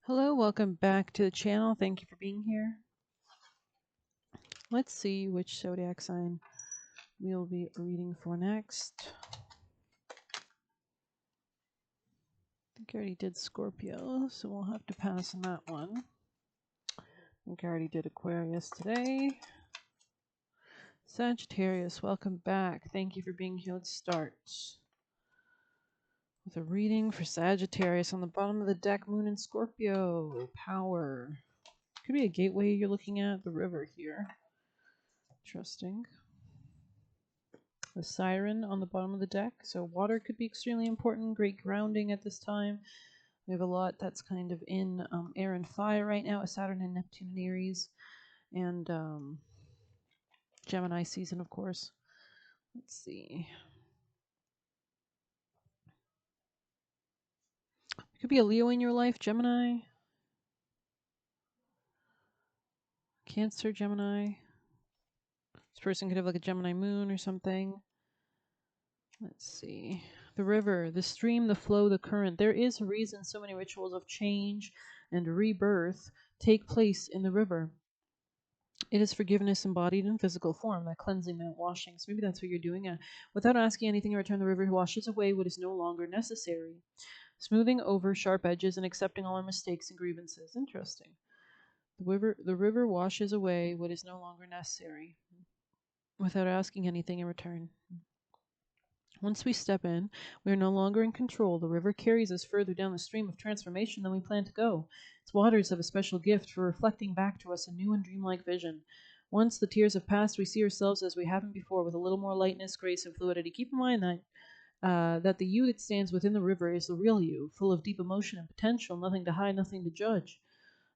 Hello, welcome back to the channel. Thank you for being here. Let's see which zodiac sign we'll be reading for next. I think I already did Scorpio, so we'll have to pass on that one. I think I already did Aquarius today. Sagittarius, welcome back. Thank you for being here. Let's start with a reading for Sagittarius on the bottom of the deck, Moon and Scorpio. Power. Could be a gateway you're looking at, the river here. Interesting. The siren on the bottom of the deck. So water could be extremely important. Great grounding at this time. We have a lot that's kind of in air and fire right now. Saturn and Neptune and Aries. And Gemini season, of course. Let's see. It could be a Leo in your life, Gemini. Cancer, Gemini. This person could have like a Gemini moon or something. Let's see. The river, the stream, the flow, the current. There is a reason so many rituals of change and rebirth take place in the river. It is forgiveness embodied in physical form, that cleansing, that washing. So maybe that's what you're doing. Without asking anything in return, the river washes away what is no longer necessary, smoothing over sharp edges and accepting all our mistakes and grievances. Interesting. The river washes away what is no longer necessary without asking anything in return. Once we step in, we are no longer in control. The river carries us further down the stream of transformation than we plan to go. Its waters have a special gift for reflecting back to us a new and dreamlike vision. Once the tears have passed, we see ourselves as we haven't before, with a little more lightness, grace, and fluidity. Keep in mind that the you that stands within the river is the real you, full of deep emotion and potential, nothing to hide, nothing to judge.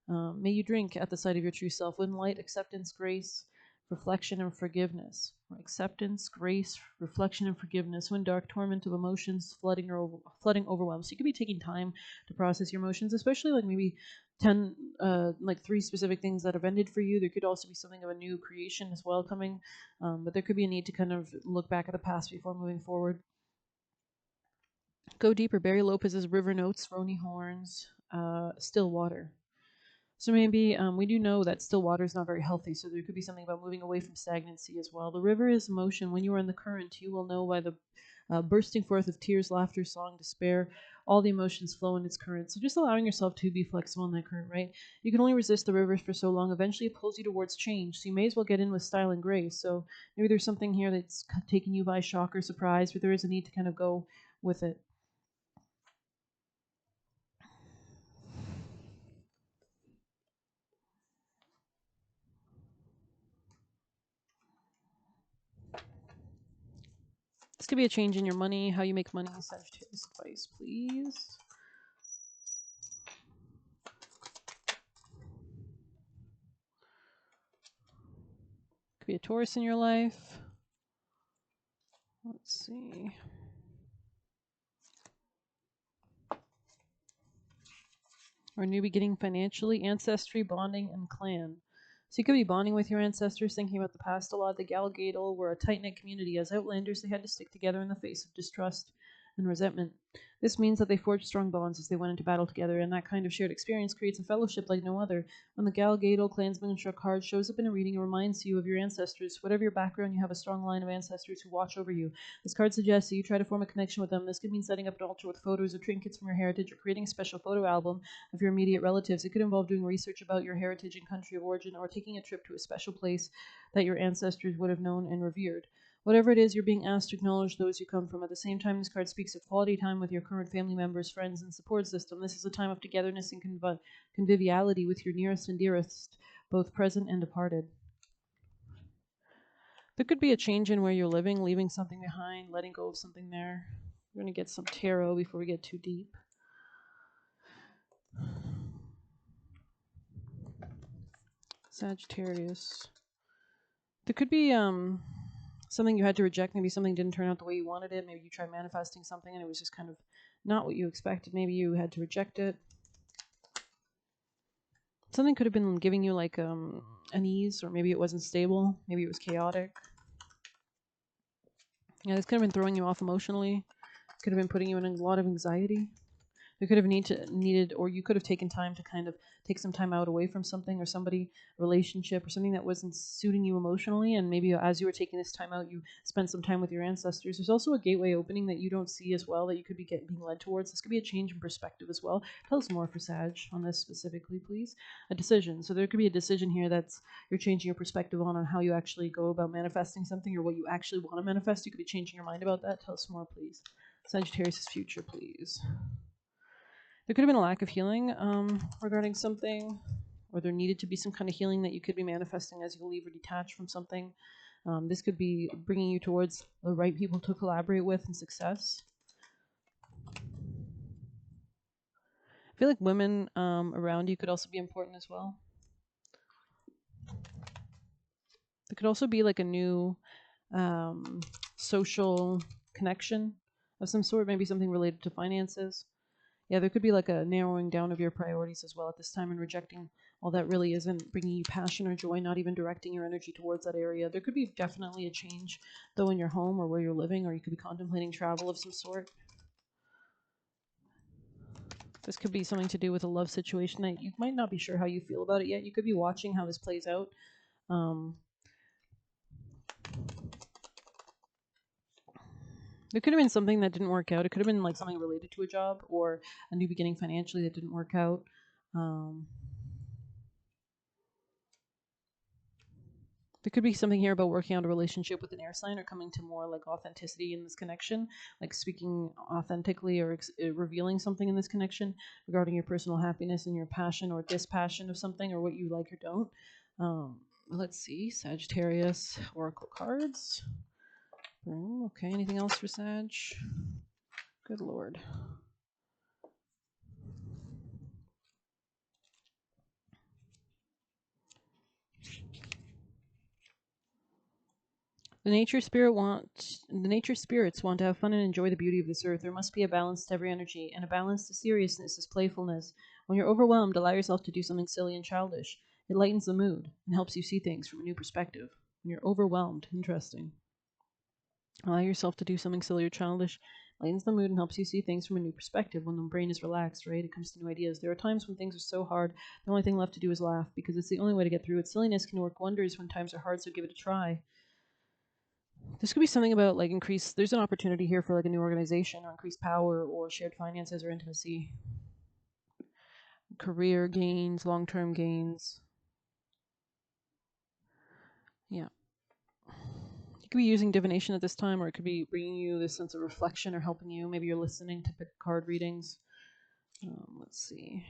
May you drink at the sight of your true self in light, acceptance, grace, reflection, and forgiveness. Acceptance, grace, reflection, and forgiveness when dark torment of emotions flooding overwhelm. So you could be taking time to process your emotions, especially like maybe 10 like 3 specific things that have ended for you. There could also be something of a new creation as well coming, but there could be a need to kind of look back at the past before moving forward. Go deeper. Barry Lopez's River Notes, Roni Horns, Still Water. So maybe we do know that still water is not very healthy, so there could be something about moving away from stagnancy as well. The river is motion. When you are in the current, you will know by the bursting forth of tears, laughter, song, despair. All the emotions flow in its current. So just allowing yourself to be flexible in that current, right? You can only resist the river for so long. Eventually, it pulls you towards change. So you may as well get in with style and grace. So maybe there's something here that's taking you by shock or surprise, but there is a need to kind of go with it. This could be a change in your money, how you make money. Sagittarius advice, please. Could be a Taurus in your life. Let's see. Or new beginning financially, ancestry, bonding, and clan. So you could be bonding with your ancestors, thinking about the past a lot. The Galgadal were a tight-knit community. As outlanders, they had to stick together in the face of distrust and resentment. This means that they forged strong bonds as they went into battle together, and that kind of shared experience creates a fellowship like no other. When the Galgadal clansman struck hard shows up in a reading and reminds you of your ancestors, whatever your background, you have a strong line of ancestors who watch over you. This card suggests that you try to form a connection with them. This could mean setting up an altar with photos or trinkets from your heritage, or creating a special photo album of your immediate relatives. It could involve doing research about your heritage and country of origin, or taking a trip to a special place that your ancestors would have known and revered. Whatever it is, you're being asked to acknowledge those you come from. At the same time, this card speaks of quality time with your current family members, friends, and support system. This is a time of togetherness and conviviality with your nearest and dearest, both present and departed. There could be a change in where you're living, leaving something behind, letting go of something there. We're going to get some tarot before we get too deep. Sagittarius. There could be something you had to reject. Maybe something didn't turn out the way you wanted it. Maybe you tried manifesting something and it was just kind of not what you expected. Maybe you had to reject it. Something could have been giving you like an ease, or maybe it wasn't stable. Maybe it was chaotic. Yeah, this could have been throwing you off emotionally. Could have been putting you in a lot of anxiety. You could have needed, or you could have taken time to kind of take some time out away from something or somebody, relationship or something that wasn't suiting you emotionally. And maybe as you were taking this time out, you spent some time with your ancestors. There's also a gateway opening that you don't see as well that you could be being led towards. This could be a change in perspective as well. Tell us more for Sag on this specifically, please. A decision. So there could be a decision here that's you're changing your perspective on how you actually go about manifesting something or what you actually want to manifest. You could be changing your mind about that. Tell us more, please. Sagittarius' future, please. There could have been a lack of healing regarding something, or there needed to be some kind of healing that you could be manifesting as you leave or detach from something. This could be bringing you towards the right people to collaborate with and success. I feel like women around you could also be important as well. There could also be like a new social connection of some sort, maybe something related to finances. Yeah, there could be like a narrowing down of your priorities as well at this time and rejecting all that really isn't bringing you passion or joy, not even directing your energy towards that area. There could be definitely a change, though, in your home or where you're living, or you could be contemplating travel of some sort. This could be something to do with a love situation that you might not be sure how you feel about it yet. You could be watching how this plays out. There could have been something that didn't work out. It could have been like something related to a job or a new beginning financially that didn't work out. There could be something here about working out a relationship with an air sign or coming to more like authenticity in this connection, like speaking authentically or revealing something in this connection regarding your personal happiness and your passion or dispassion of something or what you like or don't. Let's see, Sagittarius Oracle cards. Okay, anything else for Sag? Good Lord. The nature spirits want to have fun and enjoy the beauty of this earth. There must be a balance to every energy, and a balance to seriousness is playfulness. When you're overwhelmed, allow yourself to do something silly and childish. It lightens the mood and helps you see things from a new perspective. When you're overwhelmed, interesting. Allow yourself to do something silly or childish, lightens the mood and helps you see things from a new perspective. When the brain is relaxed, right, it comes to new ideas. There are times when things are so hard, the only thing left to do is laugh, because it's the only way to get through it. Silliness can work wonders when times are hard, so give it a try. This could be something about like there's an opportunity here for like a new organization or increased power or shared finances or intimacy. Career gains, long-term gains. Yeah. You could be using divination at this time, or it could be bringing you this sense of reflection or helping you. Maybe you're listening to card readings. Let's see.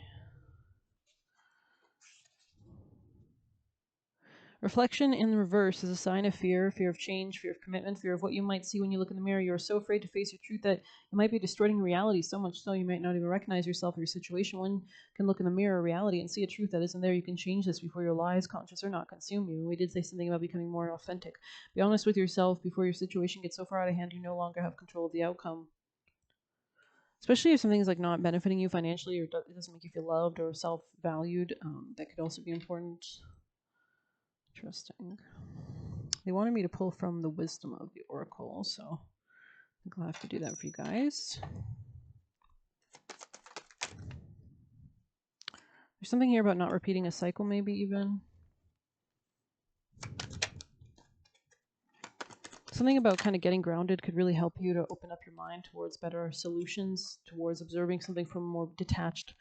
Reflection in the reverse is a sign of fear, fear of change, fear of commitment, fear of what you might see when you look in the mirror. You are so afraid to face your truth that you might be distorting reality, so much so you might not even recognize yourself or your situation. One can look in the mirror of reality and see a truth that isn't there. You can change this before your lies, conscious or not, consume you. We did say something about becoming more authentic. Be honest with yourself before your situation gets so far out of hand you no longer have control of the outcome. Especially if something's like not benefiting you financially or it doesn't make you feel loved or self-valued, that could also be important. Interesting. They wanted me to pull from the wisdom of the oracle, so I think I'll have to do that for you guys. There's something here about not repeating a cycle, maybe even. Something about kind of getting grounded could really help you to open up your mind towards better solutions, towards observing something from a more detached,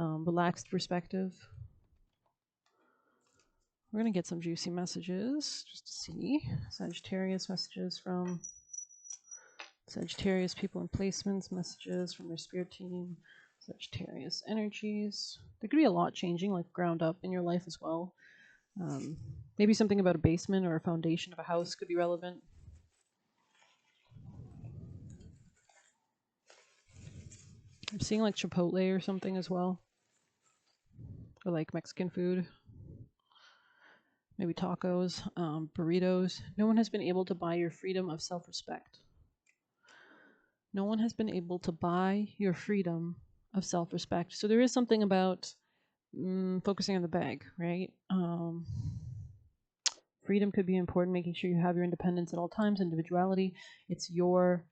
relaxed perspective. We're going to get some juicy messages just to see. Sagittarius messages from Sagittarius people and placements, messages from their spirit team, Sagittarius energies. There could be a lot changing, like ground up in your life as well. Maybe something about a basement or a foundation of a house could be relevant. I'm seeing like Chipotle or something as well. Or like Mexican food. Maybe tacos, burritos. No one has been able to buy your freedom of self-respect. No one has been able to buy your freedom of self-respect. So there is something about focusing on the bag, right? Freedom could be important, making sure you have your independence at all times, individuality. It's your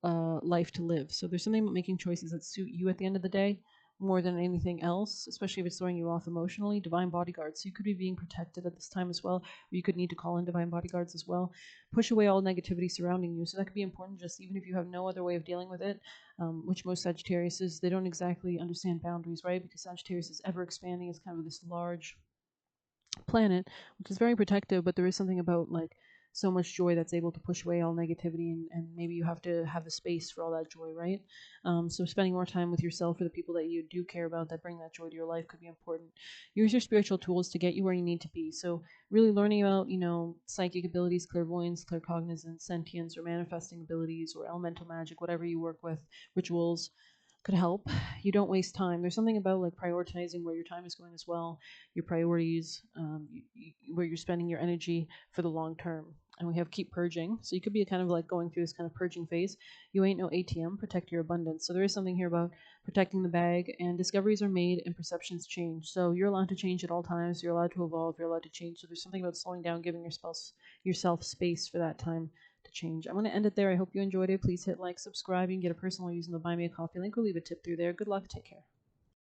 life to live. So there's something about making choices that suit you at the end of the day more than anything else, especially if it's throwing you off emotionally. Divine bodyguards. So you could be being protected at this time as well, or you could need to call in divine bodyguards as well. Push away all negativity surrounding you. So that could be important, just even if you have no other way of dealing with it, which most Sagittarius is, they don't exactly understand boundaries, right? Because Sagittarius is ever expanding. It's kind of this large planet, which is very protective, but there is something about like so much joy that's able to push away all negativity, and maybe you have to have the space for all that joy, right? So spending more time with yourself or the people that you do care about that bring that joy to your life could be important. Use your spiritual tools to get you where you need to be. So really learning about, psychic abilities, clairvoyance, claircognizance, sentience, or manifesting abilities, or elemental magic, whatever you work with, rituals, could help. You don't waste time. There's something about like prioritizing where your time is going as well, your priorities, where you're spending your energy for the long term. And we have keep purging. So you could be kind of like going through this kind of purging phase. You ain't no ATM, protect your abundance. So there is something here about protecting the bag, and discoveries are made and perceptions change. So you're allowed to change at all times. You're allowed to evolve. You're allowed to change. So there's something about slowing down, giving yourself space for that time to change. I'm going to end it there. I hope you enjoyed it. Please hit like, subscribe. You can get a personal using the Buy Me a Coffee link or leave a tip through there. Good luck. Take care.